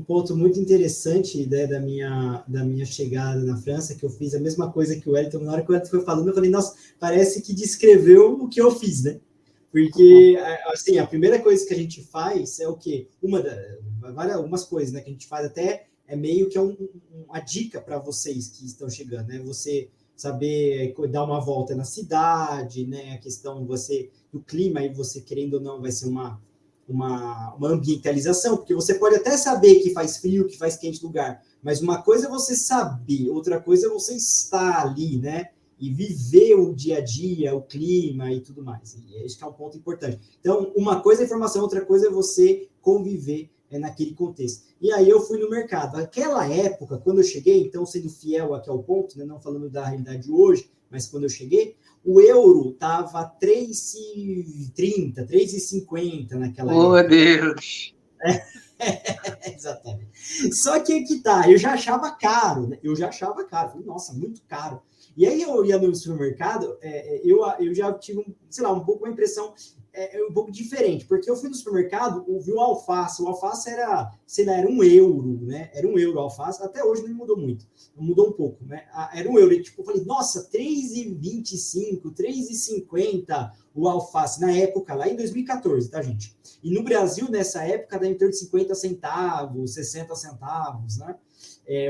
ponto muito interessante, né, da minha chegada na França, que eu fiz a mesma coisa que o Wellington. Na hora que o Wellington foi falando, eu falei, nossa, parece que descreveu o que eu fiz, né? Porque, assim, a primeira coisa que a gente faz é o quê? Algumas coisas, né, que a gente faz até é meio que uma dica para vocês que estão chegando, né? Você saber dar uma volta na cidade, né? A questão do clima, aí você querendo ou não, vai ser uma ambientalização, porque você pode até saber que faz frio, que faz quente lugar, mas uma coisa é você saber, outra coisa é você estar ali, né? E viver o dia a dia, o clima e tudo mais. E esse é um ponto importante. Então, uma coisa é informação, outra coisa é você conviver naquele contexto. E aí eu fui no mercado. Naquela época, quando eu cheguei, então sendo fiel aqui ao ponto, né, não falando da realidade de hoje, mas quando eu cheguei, o euro estava 3,30, 3,50 naquela época. Oh, Deus! Exatamente. Só que aqui tá, eu já achava caro, né? Eu já achava caro. Falei, nossa, muito caro. E aí eu ia no supermercado, eu já tive, sei lá, um pouco uma impressão um pouco diferente, porque eu fui no supermercado, vi o alface era, sei lá, era €1, né? Era €1 o alface, até hoje não mudou muito, mudou um pouco, né? Era €1, e tipo, eu falei, nossa, 3,25, 3,50 o alface, na época, lá em 2014, tá, gente? E no Brasil, nessa época, dá em torno de 50 centavos, 60 centavos, né?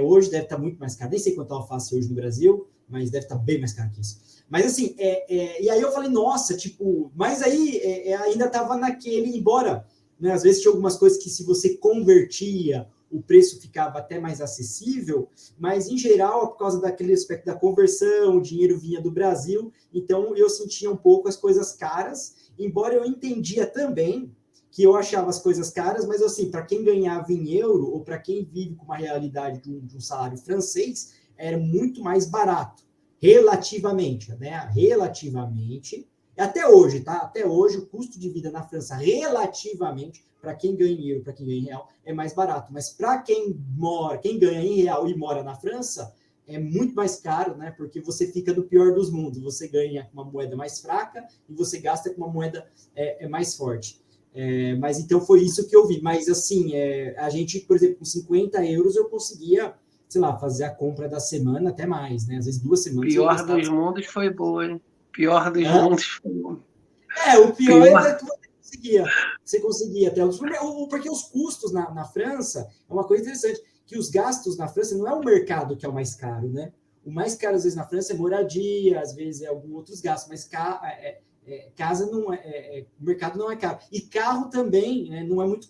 Hoje deve estar muito mais caro, nem sei quanto é o alface hoje no Brasil, mas deve estar bem mais caro que isso. Mas assim, e aí eu falei, nossa, tipo, mas aí ainda estava naquele, embora, né, às vezes tinha algumas coisas que se você convertia, o preço ficava até mais acessível, mas em geral, por causa daquele aspecto da conversão, o dinheiro vinha do Brasil, então eu sentia um pouco as coisas caras, embora eu entendia também que eu achava as coisas caras, mas assim, para quem ganhava em euro, ou para quem vive com uma realidade de um salário francês, era muito mais barato relativamente, né? Relativamente, até hoje, tá? Até hoje, o custo de vida na França, relativamente, para quem ganha em euro, para quem ganha em real, é mais barato. Mas para quem ganha em real e mora na França, é muito mais caro, né? Porque você fica no pior dos mundos. Você ganha com uma moeda mais fraca e você gasta com uma moeda mais forte. Mas então foi isso que eu vi. Mas assim, a gente, por exemplo, com €50 eu conseguia, sei lá, fazer a compra da semana até mais, né? Às vezes 2 semanas eu Pior gastava. dos mundos foi boa, hein? Pior dos Hã? mundos foi boa. O pior é Pior. que você conseguia até porque os custos na França é uma coisa interessante, que os gastos na França não é o mercado que é o mais caro, né? O mais caro, às vezes, na França é moradia, às vezes é alguns outros gastos, mas casa não o mercado não é caro. E carro também, né, não é muito